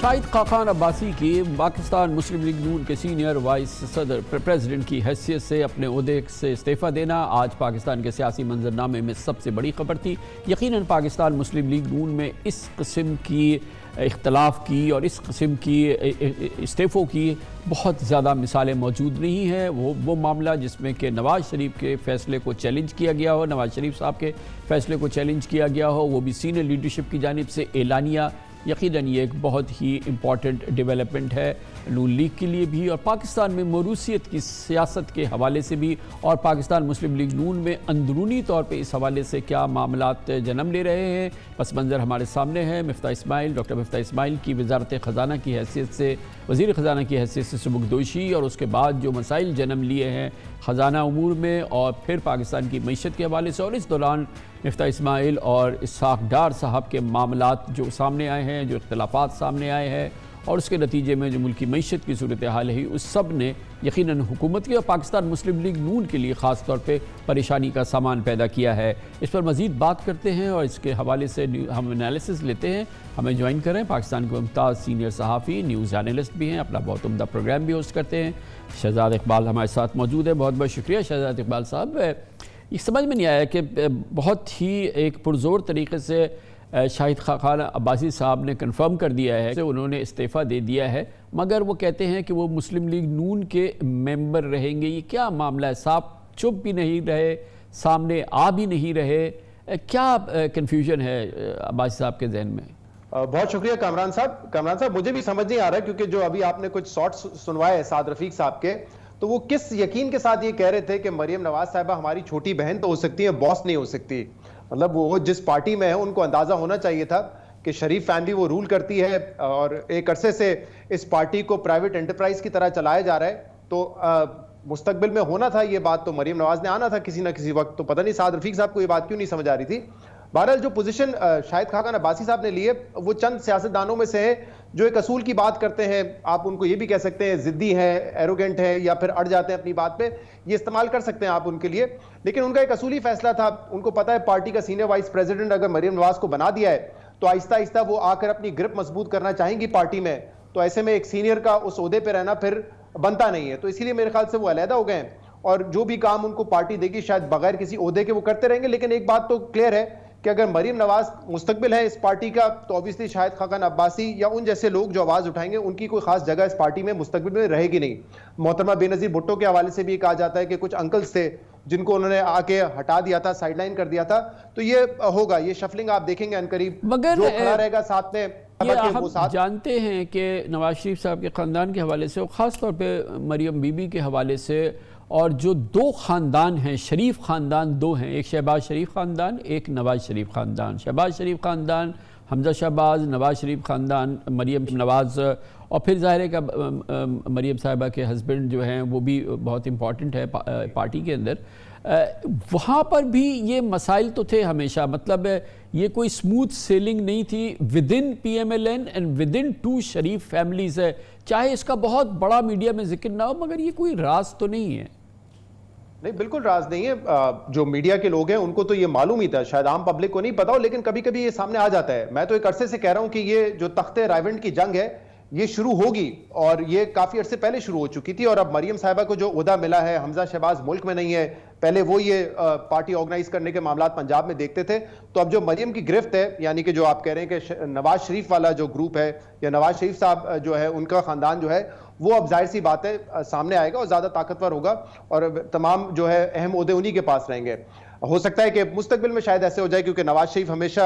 شاہد خاقان عباسی کی پاکستان مسلم لیگ نون کے senior voice صدر پریزیڈنٹ کی حیثیت سے اپنے عہدے سے استعفیٰ دینا آج پاکستان کے سیاسی منظرنامے میں سب سے بڑی خبر تھی۔ یقیناً پاکستان مسلم لیگ نون میں اس قسم کی اختلاف کی اور اس قسم کی استعفوں کی بہت زیادہ مثالیں موجود نہیں ہیں۔ وہ معاملہ جس میں کہ نواز شریف کے فیصلے کو چیلنج کیا گیا ہو، نواز شریف صاحب کے فیصلے کو چیلنج کیا گیا ہو، وہ بھی سینئر لیڈرشپ کی جانب سے اعلانیہ، یقیناً یہ ایک بہت ہی امپورٹنٹ ڈیولپمنٹ ہے نون لیگ کے لیے بھی اور پاکستان میں موروثیت کی سیاست کے حوالے سے بھی، اور پاکستان مسلم لیگ نون میں اندرونی طور پہ اس حوالے سے کیا معاملات جنم لے رہے ہیں۔ پس منظر ہمارے سامنے ہے۔ ڈاکٹر مفتاح اسماعیل کی وزارت خزانہ کی حیثیت سے، وزیر خزانہ کی حیثیت سے سبکدوشی اور اس کے بعد جو مسائل جنم لیے ہیں خزانہ امور میں اور پھر پاکستان کی معیشت کے حوالے سے، اور اس دوران مفتاح اسماعیل اور اسحاق ڈار صاحب کے معاملات جو سامنے آئے ہیں، جو اختلافات سامنے آئے ہیں اور اس کے نتیجے میں جو ملکی معیشت کی صورتحال ہے، اس سب نے یقیناً حکومت کی اور پاکستان مسلم لیگ نون کے لیے خاص طور پہ پریشانی کا سامان پیدا کیا ہے۔ اس پر مزید بات کرتے ہیں اور اس کے حوالے سے ہم انالیسس لیتے ہیں۔ ہمیں جوائن کریں پاکستان کے ممتاز سینئر صحافی، نیوز اینالسٹ بھی ہیں، اپنا بہت عمدہ پروگرام بھی ہوسٹ کرتے ہیں، شہزاد اقبال ہمارے ساتھ موجود ہے۔ بہت بہت شکریہ شہزاد اقبال صاحب۔ یہ سمجھ میں نہیں آیا کہ بہت ہی ایک پرزور طریقے سے شاہد خاقان عباسی صاحب نے کنفرم کر دیا ہے کہ انہوں نے استعفیٰ دے دیا ہے، مگر وہ کہتے ہیں کہ وہ مسلم لیگ نون کے ممبر رہیں گے۔ یہ کیا معاملہ ہے؟ صاحب چپ بھی نہیں رہے، سامنے آ بھی نہیں رہے، کیا کنفیوژن ہے عباسی صاحب کے ذہن میں؟ بہت شکریہ کامران صاحب، مجھے بھی سمجھ نہیں آ رہا ہے کیونکہ جو ابھی آپ نے کچھ شارٹس سنوائے سعد رفیق صاحب کے، تو وہ کس یقین کے ساتھ یہ کہہ رہے تھے کہ مریم نواز صاحبہ ہماری چھوٹی بہن تو ہو سکتی ہے، باس نہیں ہو سکتی۔ مطلب وہ جس پارٹی میں ہے ان کو اندازہ ہونا چاہیے تھا کہ شریف فیملی وہ رول کرتی ہے اور ایک عرصے سے اس پارٹی کو پرائیویٹ انٹرپرائز کی طرح چلایا جا رہا ہے، تو مستقبل میں ہونا تھا یہ بات، تو مریم نواز نے آنا تھا کسی نہ کسی وقت۔ تو پتہ نہیں سعد رفیق صاحب کو یہ بات کیوں نہیں سمجھ آ رہی تھی۔ بہرحال جو پوزیشن شاہد خاقان عباسی صاحب نے لیے، وہ چند سیاستدانوں میں سے ہے جو ایک اصول کی بات کرتے ہیں، آپ ان کو یہ بھی کہہ سکتے ہیں ضدی ہیں، ایروگنٹ ہیں، یا پھر اڑ جاتے ہیں اپنی بات پہ، یہ استعمال کر سکتے ہیں آپ ان کے لیے، لیکن ان کا ایک اصولی فیصلہ تھا۔ ان کو پتہ ہے پارٹی کا سینئر وائس پریزیڈنٹ اگر مریم نواز کو بنا دیا ہے تو آہستہ آہستہ وہ آ کر اپنی گرپ مضبوط کرنا چاہیں گی پارٹی میں، تو ایسے میں ایک سینئر کا اس عہدے پہ رہنا پھر بنتا نہیں ہے، تو اسی لیے میرے خیال سے وہ علیحدہ ہو گئے ہیں اور جو بھی کام ان کو پارٹی دے گی شاید بغیر کسی عہدے کے وہ کرتے رہیں گے۔ لیکن ایک بات تو کلیئر ہے کہ اگر مریم نواز مستقبل ہے اس پارٹی کا تو اوبیسلی شاہد خاقان عباسی یا ان جیسے لوگ جو آواز اٹھائیں گے ان کی کوئی خاص جگہ اس پارٹی میں مستقبل میں رہے گی نہیں۔ محترمہ بے نظیر بھٹو کے حوالے سے بھی کہا جاتا ہے کہ کچھ انکلز تھے جن کو انہوں نے آ کے ہٹا دیا تھا، سائیڈ لائن کر دیا تھا، تو یہ ہوگا، یہ شفلنگ آپ دیکھیں گے عنقریب، مگر جو کھڑا رہے گا ساتھ میں۔ یہ ہم جانتے ہیں کہ نواز شریف صاحب کے خاندان کے حوالے سے، خاص طور پہ مریم بی بی کے حوالے سے، اور جو دو خاندان ہیں، شریف خاندان دو ہیں، ایک شہباز شریف خاندان، ایک نواز شریف خاندان۔ شہباز شریف خاندان حمزہ شہباز، نواز شریف خاندان مریم نواز، اور پھر ظاہر ہے کہ مریم صاحبہ کے ہسبینڈ جو ہیں وہ بھی بہت امپورٹنٹ ہے پارٹی کے اندر۔ وہاں پر بھی یہ مسائل تو تھے ہمیشہ، مطلب یہ کوئی سموتھ سیلنگ نہیں تھی within P M L N and within two Sharif families ہے، چاہے اس کا بہت بڑا میڈیا میں ذکر نہ ہو، مگر یہ کوئی راز تو نہیں ہے۔ نہیں، بالکل راز نہیں ہے، جو میڈیا کے لوگ ہیں ان کو تو یہ معلوم ہی تھا، شاید عام پبلک کو نہیں پتا ہو، لیکن کبھی کبھی یہ سامنے آ جاتا ہے۔ میں تو ایک عرصے سے کہہ رہا ہوں کہ یہ جو تخت رائیونڈ کی جنگ ہے یہ شروع ہوگی، اور یہ کافی عرصے پہلے شروع ہو چکی تھی، اور اب مریم صاحبہ کو جو عہدہ ملا ہے، حمزہ شہباز ملک میں نہیں ہے، پہلے وہ یہ پارٹی آرگنائز کرنے کے معاملات پنجاب میں دیکھتے تھے، تو اب جو مریم کی گرفت ہے، یعنی کہ جو آپ کہہ رہے ہیں کہ نواز شریف والا جو گروپ ہے یا نواز شریف صاحب جو ہے ان کا خاندان جو ہے، وہ اب ظاہر سی بات ہے سامنے آئے گا اور زیادہ طاقتور ہوگا، اور تمام جو ہے اہم عہدے انہی کے پاس رہیں گے۔ ہو سکتا ہے کہ مستقبل میں شاید ایسے ہو جائے، کیونکہ نواز شریف ہمیشہ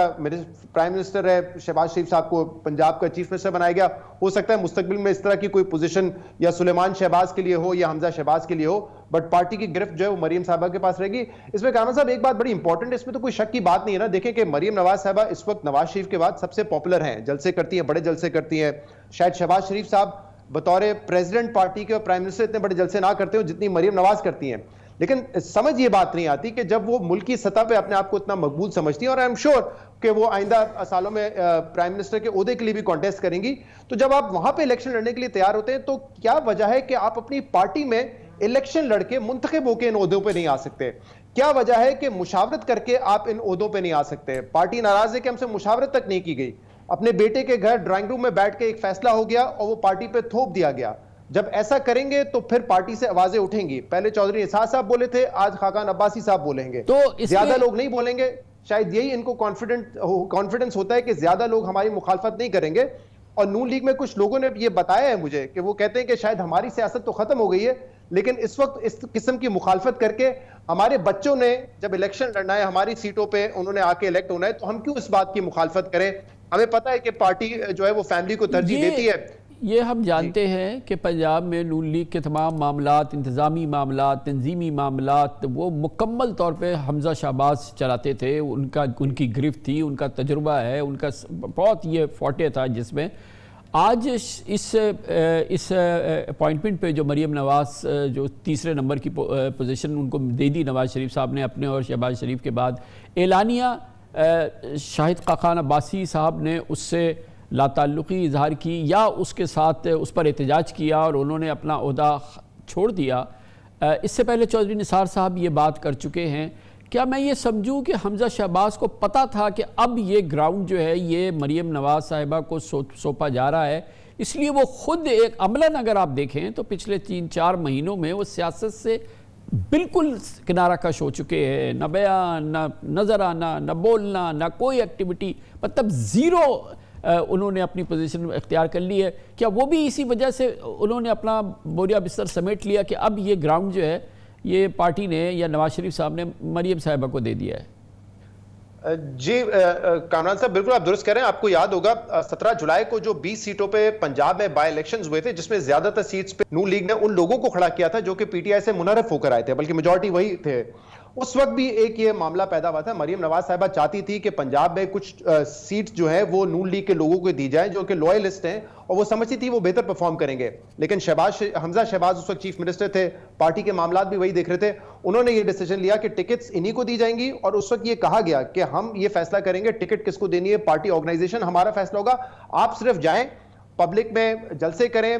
پرائم منسٹر ہے، شہباز شریف صاحب کو پنجاب کا چیف منسٹر بنایا گیا، ہو سکتا ہے مستقبل میں اس طرح کی کوئی پوزیشن یا سلیمان شہباز کے لیے ہو یا حمزہ شہباز کے لیے ہو، بٹ پارٹی کی گرفت جو ہے وہ مریم صاحبہ کے پاس رہے گی۔ اس میں کامران صاحب ایک بات بڑی امپورٹنٹ ہے، اس میں تو کوئی شک کی بات نہیں ہے نا، دیکھیں کہ مریم نواز صاحبہ اس وقت نواز شریف کے بعد سب سے پاپولر ہیں، جلسے کرتی ہیں، بڑے جلسے کرتی ہیں۔ شاید شہباز شریف صاحب بطور پریزیڈنٹ پارٹی کے اور پرائم منسٹر اتنے بڑے جلسے نہ کرتے ہو جتنی مریم نواز کرتی ہیں، لیکن سمجھ یہ بات نہیں آتی کہ جب وہ ملکی سطح پہ اپنے آپ کو اتنا مقبول سمجھتی ہیں، اور آئی ایم شیور کہ وہ آئندہ سالوں میں پرائم منسٹر کے عہدے کے لیے بھی کانٹیسٹ کریں گی، تو جب آپ وہاں پہ الیکشن لڑنے کے لیے تیار ہوتے ہیں تو کیا وجہ ہے کہ آپ اپنی پارٹی میں الیکشن لڑ کے منتخب ہو کے ان عہدوں پہ نہیں آ سکتے؟ کیا وجہ ہے کہ مشاورت کر کے آپ ان عہدوں پہ نہیں آ سکتے؟ پارٹی ناراض ہے کہ ہم سے مشاورت تک نہیں کی گئی، اپنے بیٹے کے گھر ڈرائنگ روم میں بیٹھ کے ایک فیصلہ ہو گیا اور وہ پارٹی پہ تھوپ دیا گیا. جب ایسا کریں گے تو پھر پارٹی سے آوازیں اٹھیں گی. پہلے چودھری نثار صاحب بولے تھے, آج خاقان عباسی صاحب بولیں گے, تو زیادہ لوگ نہیں بولیں گے. شاید یہی ان کو کانفیڈنس ہوتا ہے کہ زیادہ لوگ ہماری مخالفت نہیں کریں گے. اور نون لیگ میں کچھ لوگوں نے یہ بتایا ہے مجھے کہ وہ کہتے ہیں کہ شاید ہماری سیاست تو ختم ہو گئی ہے, لیکن اس وقت اس قسم کی مخالفت کر کے ہمارے بچوں نے جب الیکشن لڑنا ہے, ہماری سیٹوں پہ انہوں نے آ کے الیکٹ ہونا ہے, تو ہم کیوں اس بات کی مخالفت کریں؟ ہمیں پتہ ہے کہ پارٹی جو ہے وہ فیملی کو ترجیح دیتی ہے. یہ ہم جانتے ہیں کہ پنجاب میں نون لیگ کے تمام معاملات, انتظامی معاملات, تنظیمی معاملات وہ مکمل طور پہ حمزہ شہباز چلاتے تھے. ان کی گرفت تھی, ان کا تجربہ ہے, ان کا بہت یہ فوٹے تھا, جس میں آج اس اپوائنٹمنٹ پہ جو مریم نواز جو تیسرے نمبر کی پوزیشن ان کو دے دی نواز شریف صاحب نے اپنے اور شہباز شریف کے بعد, اعلانیہ شاہد خاقان عباسی صاحب نے اس سے لا تعلقی اظہار کی یا اس کے ساتھ اس پر احتجاج کیا اور انہوں نے اپنا عہدہ چھوڑ دیا. اس سے پہلے چودھری نثار صاحب یہ بات کر چکے ہیں. کیا میں یہ سمجھوں کہ حمزہ شہباز کو پتہ تھا کہ اب یہ گراؤنڈ جو ہے یہ مریم نواز صاحبہ کو سونپا جا رہا ہے, اس لیے وہ خود ایک عملاً اگر آپ دیکھیں تو پچھلے 3-4 مہینوں میں وہ سیاست سے بالکل کنارہ کش ہو چکے ہیں, نہ بیان, نہ نظر آنا, نہ بولنا, نہ کوئی ایکٹیویٹی, مطلب زیرو انہوں نے اپنی پوزیشن اختیار کر لی ہے. کیا وہ بھی اسی وجہ سے انہوں نے اپنا بوریا بستر سمیٹ لیا کہ اب یہ گراؤنڈ جو ہے یہ پارٹی نے یا نواز شریف صاحب نے مریم صاحبہ کو دے دیا ہے؟ جی کامران صاحب بالکل آپ درست کہہ رہے ہیں. آپ کو یاد ہوگا 17 جولائی کو جو 20 سیٹوں پہ پنجاب میں بائی الیکشنز ہوئے تھے, جس میں زیادہ تر سیٹس پہ نون لیگ نے ان لوگوں کو کھڑا کیا تھا جو کہ پی ٹی آئی سے منحرف ہو کر آئے تھے, بلکہ میجورٹی وہی تھے. اس وقت بھی ایک یہ معاملہ پیدا ہوا تھا. مریم نواز صاحبہ چاہتی تھی کہ پنجاب میں کچھ سیٹس جو ہیں وہ نون لیگ کے لوگوں کو دی جائیں جو کہ لوئلسٹ ہیں, اور وہ سمجھتی تھی وہ بہتر پرفارم کریں گے. لیکن حمزہ شہباز اس وقت چیف منسٹر تھے, پارٹی کے معاملات بھی وہی دیکھ رہے تھے. انہوں نے یہ ڈیسیجن لیا کہ ٹکٹس انہی کو دی جائیں گی, اور اس وقت یہ کہا گیا کہ ہم یہ فیصلہ کریں گے ٹکٹ کس کو دینی ہے, پارٹی آرگنائزیشن ہمارا فیصلہ ہوگا, آپ صرف جائیں, پبلک میں جلسے کریں,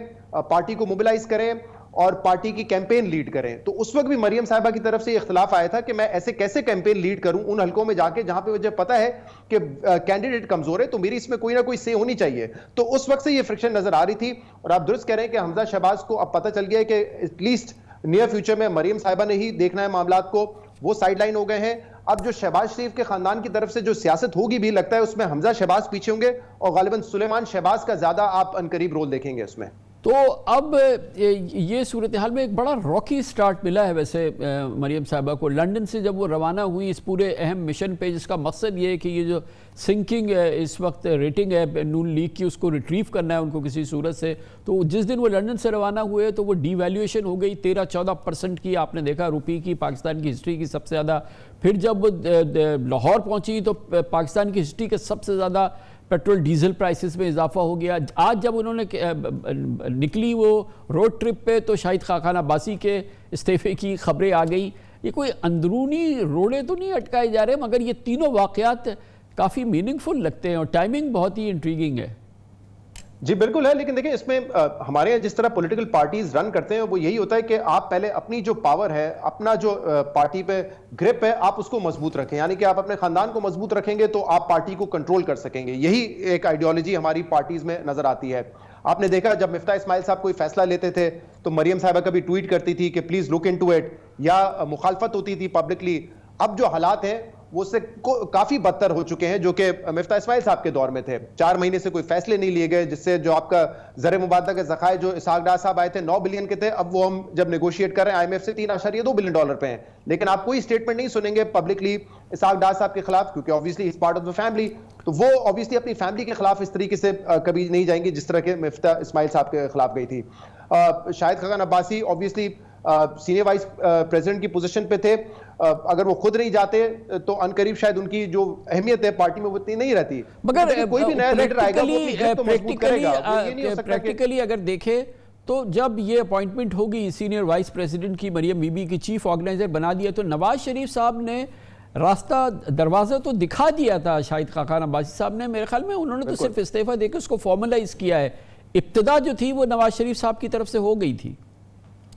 پارٹی کو موبلائز کریں اور پارٹی کی کیمپین لیڈ کریں. تو اس وقت بھی مریم صاحبہ کی طرف سے یہ اختلاف آیا تھا کہ میں ایسے کیسے کیمپین لیڈ کروں ان حلقوں میں جا کے جہاں پہ مجھے پتا ہے کہ کینڈیڈیٹ کمزور ہے, تو میری اس میں کوئی نہ کوئی سے ہونی چاہیے. تو اس وقت سے یہ فرکشن نظر آ رہی تھی. اور آپ درست کہہ رہے ہیں کہ حمزہ شہباز کو اب پتہ چل گیا ہے کہ ایٹ لیسٹ نیئر فیوچر میں مریم صاحبہ نے ہی دیکھنا ہے معاملات کو, وہ سائیڈ لائن ہو گئے ہیں. اب جو شہباز شریف کے خاندان کی طرف سے جو سیاست ہوگی بھی لگتا ہے اس میں حمزہ شہباز پیچھے ہوں گے, اور غالباً سلیمان شہباز کا زیادہ آپ عنقریب رول دیکھیں گے اس میں. تو اب یہ صورتحال میں ایک بڑا راکی سٹارٹ ملا ہے ویسے مریم صاحبہ کو. لنڈن سے جب وہ روانہ ہوئی اس پورے اہم مشن پہ, جس کا مقصد یہ ہے کہ یہ جو سنکنگ اس وقت ریٹنگ ہے نون لیگ کی, اس کو ریٹریو کرنا ہے ان کو کسی صورت سے. تو جس دن وہ لنڈن سے روانہ ہوئے تو وہ ڈی ویلیویشن ہو گئی 13-14% کی, آپ نے دیکھا روپی کی, پاکستان کی ہسٹری کی سب سے زیادہ. پھر جب وہ لاہور پہنچی تو پاکستان کی ہسٹری کے سب سے زیادہ پیٹرول ڈیزل پرائسز میں اضافہ ہو گیا. آج جب انہوں نے نکلی وہ روڈ ٹرپ پہ تو شاہد خاقان عباسی کے استعفے کی خبریں آ گئیں. یہ کوئی اندرونی روڑے تو نہیں اٹکائے جا رہے, مگر یہ تینوں واقعات کافی میننگ فل لگتے ہیں اور ٹائمنگ بہت ہی انٹریگنگ ہے. جی بالکل ہے, لیکن دیکھیں اس میں ہمارے یہاں جس طرح پولیٹیکل پارٹیز رن کرتے ہیں وہ یہی ہوتا ہے کہ آپ پہلے اپنی جو پاور ہے, اپنا جو پارٹی پہ گرپ ہے, آپ اس کو مضبوط رکھیں. یعنی کہ آپ اپنے خاندان کو مضبوط رکھیں گے تو آپ پارٹی کو کنٹرول کر سکیں گے. یہی ایک آئیڈیالوجی ہماری پارٹیز میں نظر آتی ہے. آپ نے دیکھا جب مفتاح اسماعیل صاحب کوئی فیصلہ لیتے تھے تو مریم صاحبہ کبھی ٹویٹ کرتی تھی کہ پلیز لک انٹو اٹ, یا مخالفت ہوتی تھی پبلکلی. اب جو حالات ہیں وہ اس سے کافی بدتر ہو چکے ہیں جو کہ مفتاح اسماعیل صاحب کے دور میں تھے. 4 مہینے سے کوئی فیصلے نہیں لیے گئے, جس سے جو آپ کا زر مبادلہ کے ذخائر جو اسحاق ڈار صاحب آئے تھے 9 بلین کے تھے, اب وہ ہم جب نیگوشیٹ کر رہے ہیں IMF سے $3.2 بلین پہ ہیں. لیکن آپ کوئی اسٹیٹمنٹ نہیں سنیں گے پبلکلی اسحاق ڈار صاحب کے خلاف, کیونکہ obviously it's part of the family. تو وہ obviously اپنی فیملی کے خلاف اس طریقے سے کبھی نہیں جائیں گے جس طرح کے مفتاح اسماعیل صاحب کے خلاف گئی تھی. Shahid Khaqan Abbasi obviously senior vice president کی پوزیشن پہ تھے. اگر وہ خود نہیں جاتے تو ان قریب شاید ان کی جو اہمیت ہے پارٹی میں وہ اتنی نہیں رہتی. مگر کوئی بھی نیا لیڈر آئے گا وہ اپنی جد کو مضبوط کرے گا. پریکٹیکلی اگر دیکھیں تو جب یہ اپوائنٹمنٹ ہوگی سینئر وائس پریزیڈنٹ کی, مریم بی بی کی چیف آرگنائزر بنا دیا, تو نواز شریف صاحب نے راستہ دروازہ تو دکھا دیا تھا شاہد خاقان عباسی صاحب نے. میرے خیال میں انہوں نے تو صرف استعفیٰ دے کے اس کو فارملائز کیا ہے. ابتدا جو تھی وہ نواز شریف صاحب کی طرف سے ہو گئی تھی.